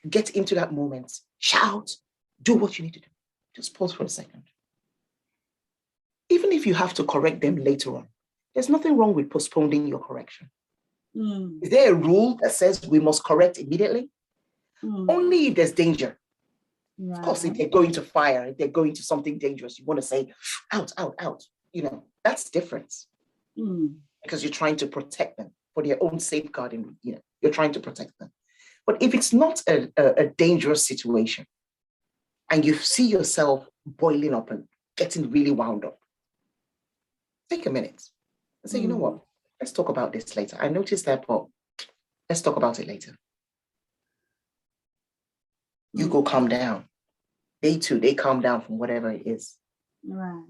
get into that moment, shout, do what you need to do. Just pause for a second. Even if you have to correct them later on, there's nothing wrong with postponing your correction. Is there a rule that says we must correct immediately? Only if there's danger. Of course, if they're going to fire, if they're going to something dangerous, you want to say, out. That's different. Because you're trying to protect them for their own safeguarding. You're trying to protect them. But if it's not a dangerous situation and you see yourself boiling up and getting really wound up, take a minute and say, you know what? Let's talk about this later. I noticed that, but let's talk about it later. You go calm down. They calm down from whatever it is. Right.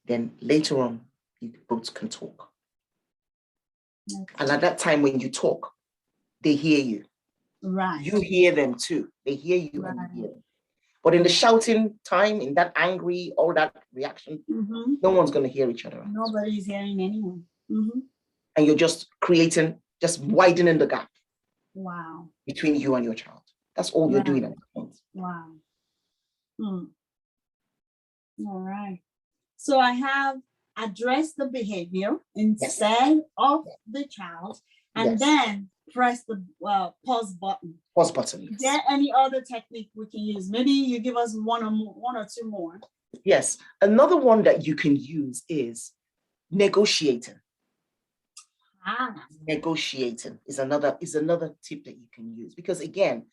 Then later on, you both can talk. Okay. And at that time when you talk, they hear you. Right. You hear them too. They hear you and you hear them. But in the shouting time, in that angry, all that reaction, no one's going to hear each other. Nobody's hearing anyone. And you're just widening the gap. Wow. Between you and your child. That's all you're doing at that point. Wow. All right. So I have addressed the behavior instead of the child, and then press the pause button. Pause button. Is there any other technique we can use? Maybe you give us one or two more. Yes. Another one that you can use is negotiating. Negotiating is another tip that you can use, because again,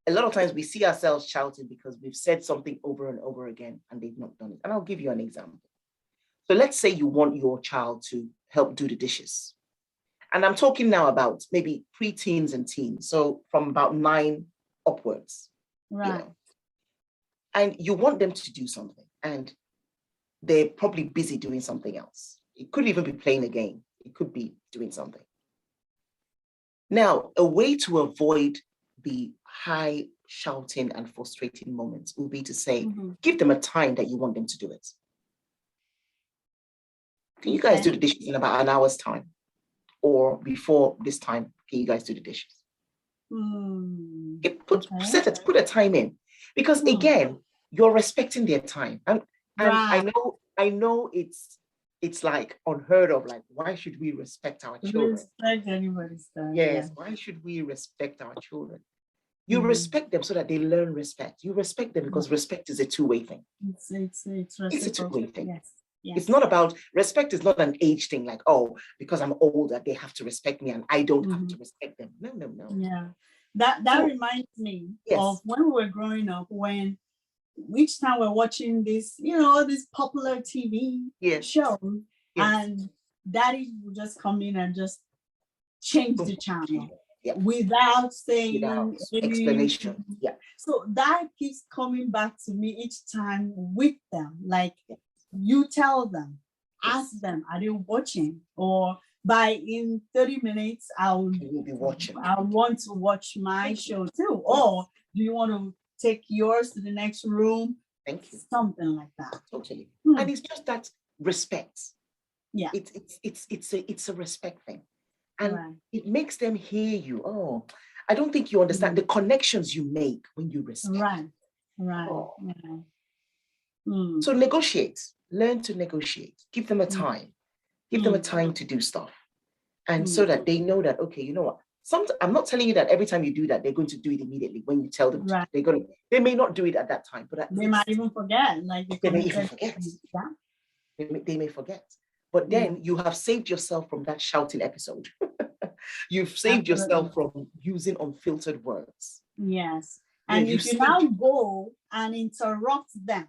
a lot of times we see ourselves shouting because we've said something over and over again and they've not done it. And I'll give you an example. So let's say you want your child to help do the dishes. And I'm talking now about maybe pre-teens and teens. So from about 9 upwards. Right. And you want them to do something and they're probably busy doing something else. It could even be playing a game. It could be doing something. Now, a way to avoid the high shouting and frustrating moments would be to say, give them a time that you want them to do it. Can you guys do the dishes in about an hour's time? Or before this time, can you guys do the dishes? Put a time in. Because again, you're respecting their time. And I know it's like unheard of, like, why should we respect our children? Respect anybody's time. Yes, why should we respect our children? You respect them so that they learn respect. You respect them because respect is a two-way thing. It's a two-way thing. Yes. It's not about, respect is not an age thing, like, oh, because I'm older, they have to respect me and I don't have to respect them. No. Yeah. That reminds me of when we were growing up, when each time we're watching this, this popular TV show, and daddy would just come in and just change the channel without saying explanation. So that keeps coming back to me each time with them. Like, you tell them, ask them, are they watching? Or by in 30 minutes, I will be watching. I want to watch my show too. Or do you want to take yours to the next room? Thank you. Something like that. Totally. And it's just that respect. Yeah. It's a respect thing. And it makes them hear you. Oh, I don't think you understand the connections you make when you respect. Right. So negotiate. Learn to negotiate. Give them a time. Give them a time to do stuff. And so that they know that, okay, you know what? I'm not telling you that every time you do that, they're going to do it immediately when you tell them to. They may not do it at that time, but they might even forget. Like they may even forget. They may forget. But then you have saved yourself from that shouting episode. You've saved yourself from using unfiltered words. Yes. And if you now go and interrupt them,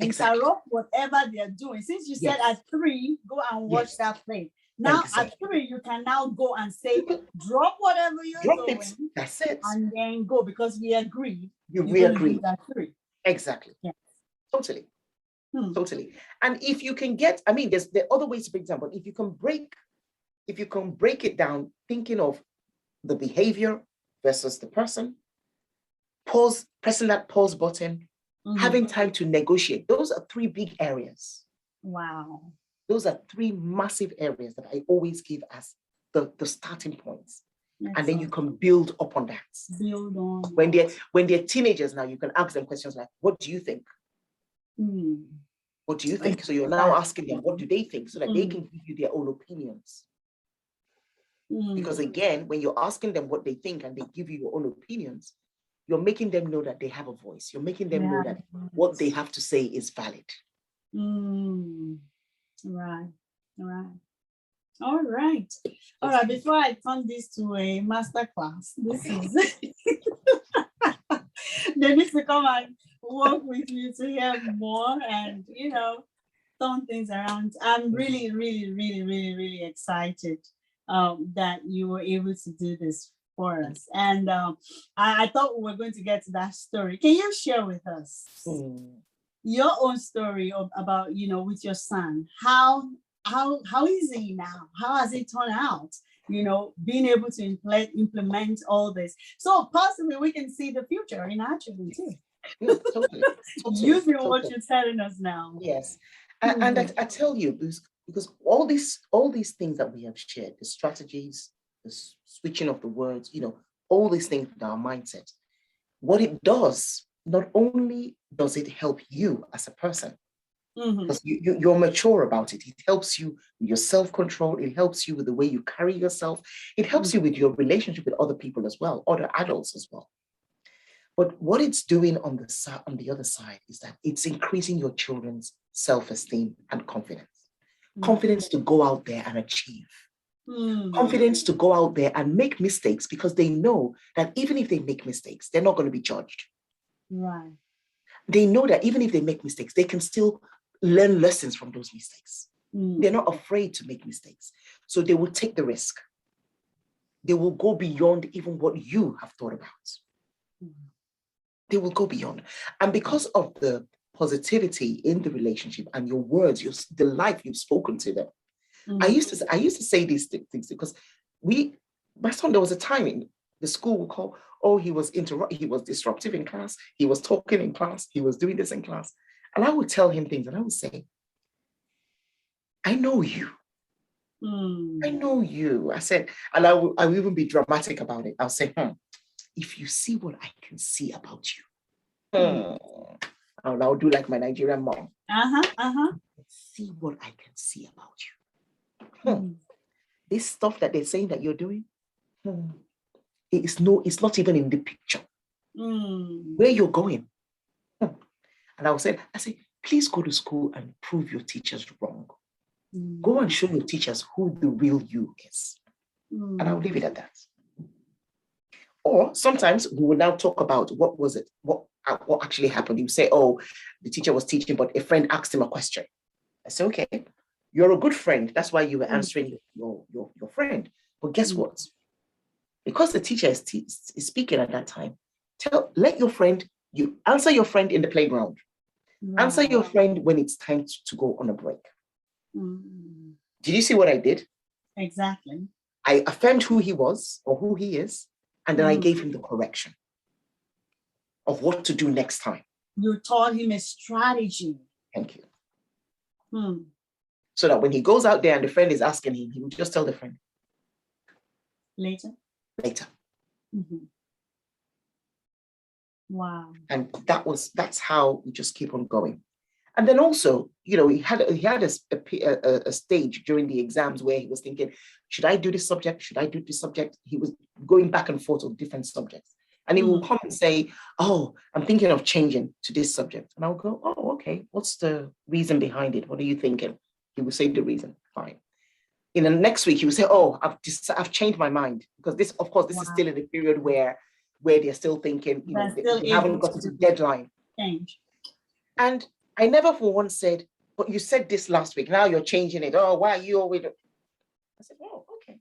interrupt whatever they're doing. Since you said at 3, go and watch that play. Now at 3, you can now go and say, drop whatever you're doing. That's it. And then go, because we agreed. We agreed. At 3. Exactly. Yes. Totally. Totally. And if you can get, I mean, there are other ways to break down, but if you can break it down, thinking of the behavior versus the person, pressing that pause button, having time to negotiate. Those are 3 big areas. Wow. Those are 3 massive areas that I always give as the starting points. Excellent. And then you can build upon that. Build on. When they're teenagers now, you can ask them questions like, what do you think? What do you think? So you're now asking them, what do they think? So that they can give you their own opinions. Because again, when you're asking them what they think and they give you your own opinions, you're making them know that they have a voice. You're making them know that what they have to say is valid. Right. All right. Before I turn this to a master class, this is they need to come and work with you to hear more and, turn things around. I'm really, really, really, really, really excited that you were able to do this for us. And I thought we were going to get to that story. Can you share with us your own story about, with your son? How is he now? How has it turned out? Being able to implement all this. So possibly we can see the future in our children too. Totally. Using what you're telling us now. Yes. And I tell you, because all these things that we have shared, the strategies, the switching of the words, all these things with our mindset, what it does, not only does it help you as a person, because you're mature about it. It helps you with your self-control. It helps you with the way you carry yourself. It helps you with your relationship with other people as well, other adults as well. But what it's doing on the other side is that it's increasing your children's self-esteem and confidence. Confidence to go out there and achieve. Confidence to go out there and make mistakes, because they know that even if they make mistakes, they're not going to be judged. Right. They know that even if they make mistakes, they can still learn lessons from those mistakes. They're not afraid to make mistakes. So they will take the risk. They will go beyond even what you have thought about. They will go beyond. And because of the positivity in the relationship and your words, the life you've spoken to them, I used to say these things because my son, there was a time in the school would call, he was disruptive in class, he was talking in class, he was doing this in class. And I would tell him things and I would say, I know you. I know you. I said, and I will even be dramatic about it. I'll say, if you see what I can see about you, I'll do like my Nigerian mom. See what I can see about you. This stuff that they're saying that you're doing, it's not even in the picture. Where you're going. And I say, please go to school and prove your teachers wrong. Go and show your teachers who the real you is. And I'll leave it at that. Or sometimes we will now talk about what actually happened. You say, the teacher was teaching, but a friend asked him a question. I say, okay, you're a good friend. That's why you were answering your friend. But guess what? Because the teacher is speaking at that time, Let your friend, you answer your friend in the playground. Right. Answer your friend when it's time to go on a break. Mm. Did you see what I did? Exactly. I affirmed who he was or who he is, and then I gave him the correction of what to do next time. You taught him a strategy. Thank you. Hmm. So that when he goes out there and the friend is asking him, he will just tell the friend. Later. Mm-hmm. Wow. And that's how we just keep on going. And then also, he had a stage during the exams where he was thinking, should I do this subject? Should I do this subject? He was going back and forth on different subjects. And he will come and say, oh, I'm thinking of changing to this subject. And I'll go, oh, okay. What's the reason behind it? What are you thinking? He will say the reason. Fine. In the next week, he will say, oh, I've changed my mind. Because this, of course, this is still in the period where they're still thinking, they haven't got to the deadline. Change. And I never for once said, but you said this last week. Now you're changing it. Oh, why are you always? I said, oh, okay.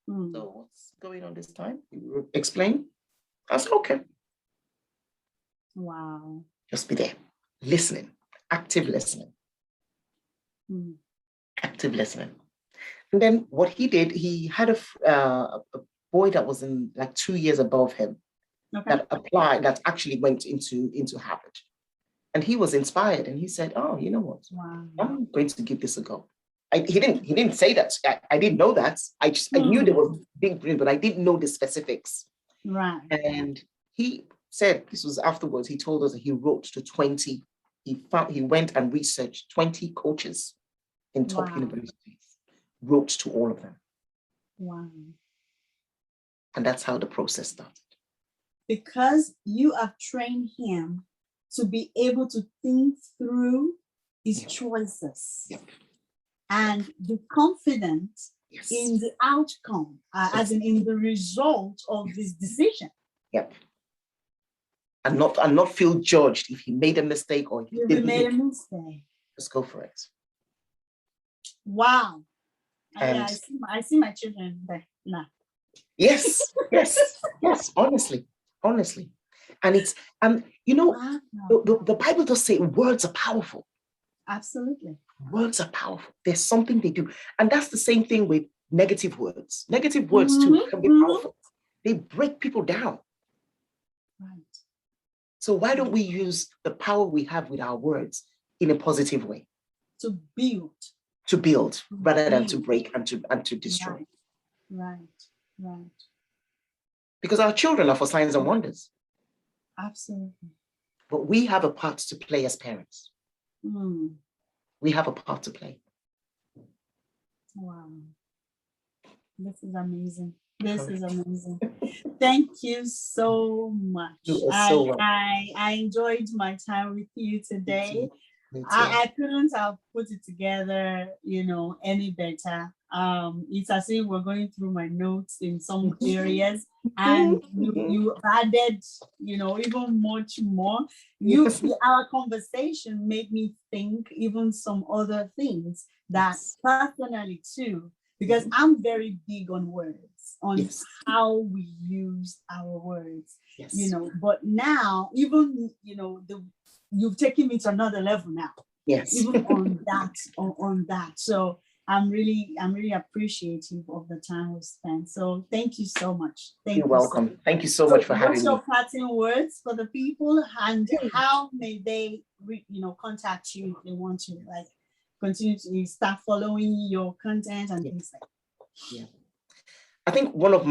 So what's going on this time? You explain. I said, okay. Wow. Just be there, listening, active listening. Active listening. And then what he did, he had a boy that was in like 2 years above him that actually went into Harvard. And he was inspired and he said, oh, you know what? Wow. I'm going to give this a go. He didn't say that. I didn't know that. I knew there was big brain, but I didn't know the specifics. Right. And he said, this was afterwards, he told us that he wrote to 20. He went and researched 20 coaches in top universities, wrote to all of them. Wow. And that's how the process started. Because you have trained him to be able to think through his choices and be confident in the outcome, as in the result of this decision. Yep. And not feel judged if he made a mistake or if he didn't. Made a mistake. Just go for it. Wow. I see my children there now. Yes. Honestly. And it's the Bible does say words are powerful. Absolutely. Words are powerful. There's something they do. And that's the same thing with negative words. Negative words too can be powerful. They break people down. Right. So why don't we use the power we have with our words in a positive way? To build rather than to break and to destroy. Right. Because our children are for signs and wonders. Absolutely. But we have a part to play as parents. We have a part to play. Wow. This is amazing. Thank you so much. I enjoyed my time with you today. Me too. I couldn't have put it together, any better. It's as if we're going through my notes in some areas, and you added, even much more. Our conversation made me think even some other things that personally too, because I'm very big on words, on how we use our words, but now even, you've taken me to another level now. Yes. Even on that. So I'm really appreciative of the time we spent. So thank you so much. You're welcome. Thank you so much for having me. What's your parting words for the people, and how may they, contact you if they want to continue to start following your content and things like that? Yeah. I think one of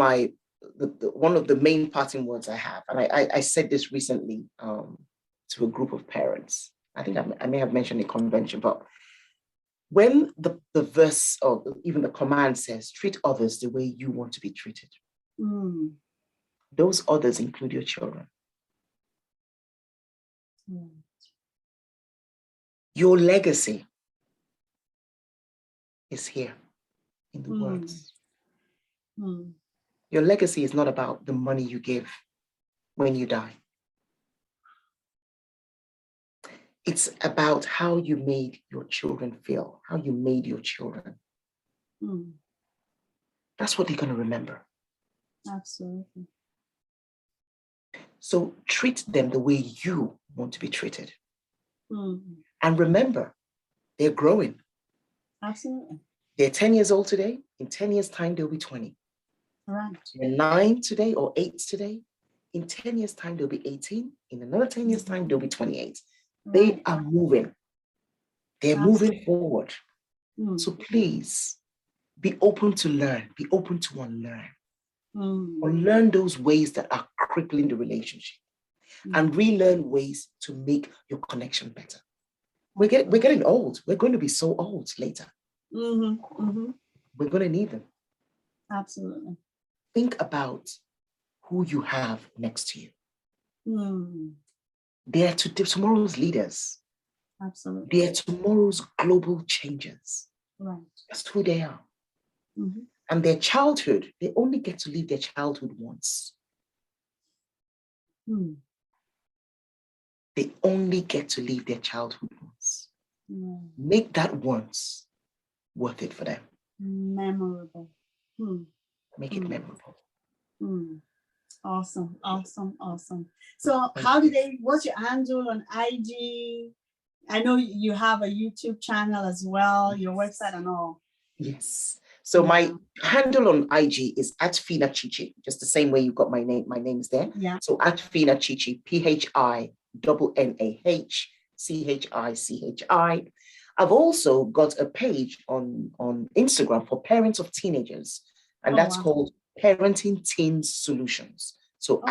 the main parting words I have, and I said this recently to a group of parents. I think I may have mentioned a convention, but when the verse or even the command says, treat others the way you want to be treated, those others include your children. Your legacy is here in the words. Your legacy is not about the money you give when you die. It's about how you made your children feel, how you made your children. That's what they're going to remember. Absolutely. So treat them the way you want to be treated. Mm. And remember, they're growing. Absolutely. They're 10 years old today. In 10 years' time, they'll be 20. Right. They're 9 today or 8 today. In 10 years' time, they'll be 18. In another 10 years' time, they'll be 28. They Right. are moving. They're moving forward. Mm. So please be open to learn. Be open to unlearn. Unlearn those ways that are crippling the relationship and relearn ways to make your connection better. We're getting old. We're going to be so old later. We're going to need them. Absolutely. Think about who you have next to you. They are tomorrow's leaders. Absolutely. They are tomorrow's global changers. Right. That's who they are. And their childhood, they only get to live their childhood once. They only get to live their childhood once. Make that once worth it for them. Memorable. Make it memorable. Awesome, awesome, awesome. So what's your handle on IG? I know you have a YouTube channel as well, your website and all. Yes. So my handle on IG is at Phinnah Chichi, just the same way you got my name. My name's there. Yeah. So at Phinnah Chichi, PHINNAHCHICHI. I've also got a page on Instagram for parents of teenagers, and that's called Parenting Teens Solutions. So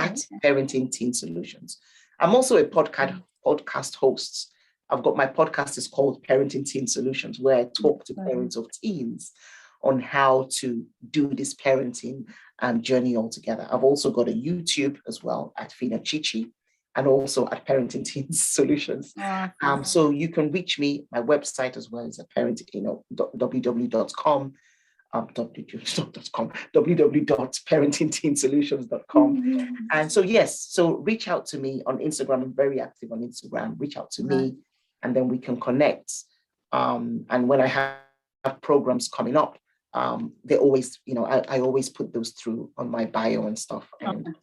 Parenting Teens Solutions. I'm also a podcast host. I've got my podcast is called Parenting Teens Solutions, where I talk to parents of teens on how to do this parenting journey altogether. I've also got a YouTube as well at Phinnah Chichi and also at Parenting Teens Solutions. So you can reach me. My website as well is at www.com. www.parentingteensolutions.com. And so, yes, so reach out to me on Instagram. I'm very active on Instagram. Reach out to me and then we can connect. And when I have programs coming up, they always, I always put those through on my bio and stuff. And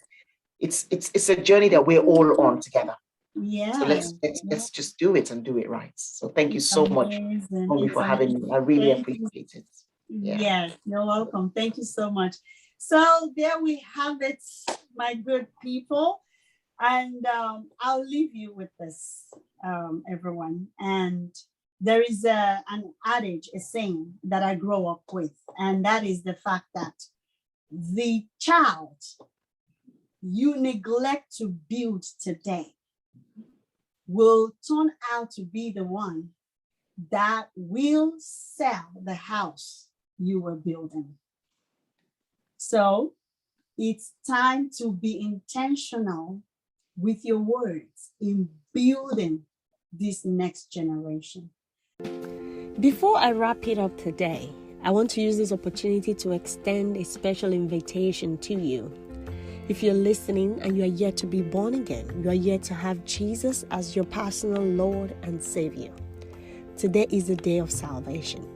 it's a journey that we're all on together. Yeah. So let's just do it and do it right. So thank you so much, Mommy, for having me. I really appreciate it. Yes, you're welcome. Thank you so much. So there we have it, my good people. And I'll leave you with this, everyone. And there is an adage, a saying that I grow up with, and that is the fact that the child you neglect to build today will turn out to be the one that will sell the house you were building. So it's time to be intentional with your words in building this next generation. Before I wrap it up today, I want to use this opportunity to extend a special invitation to you. If you're listening and you are yet to be born again, you are yet to have Jesus as your personal Lord and Savior, today is the day of salvation.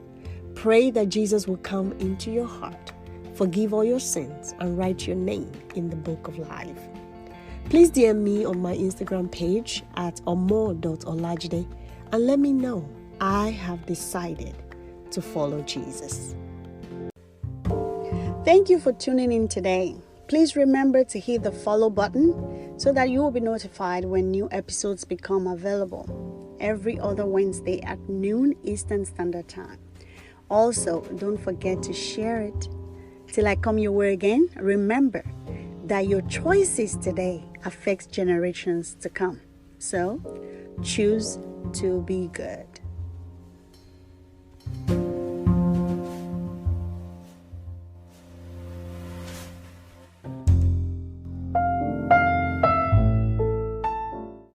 Pray that Jesus will come into your heart, forgive all your sins, and write your name in the book of life. Please DM me on my Instagram page at omo.olajide and let me know I have decided to follow Jesus. Thank you for tuning in today. Please remember to hit the follow button so that you will be notified when new episodes become available every other Wednesday at noon Eastern Standard Time. Also, don't forget to share it. Till I come your way again, remember that your choices today affects generations to come. So, choose to be good.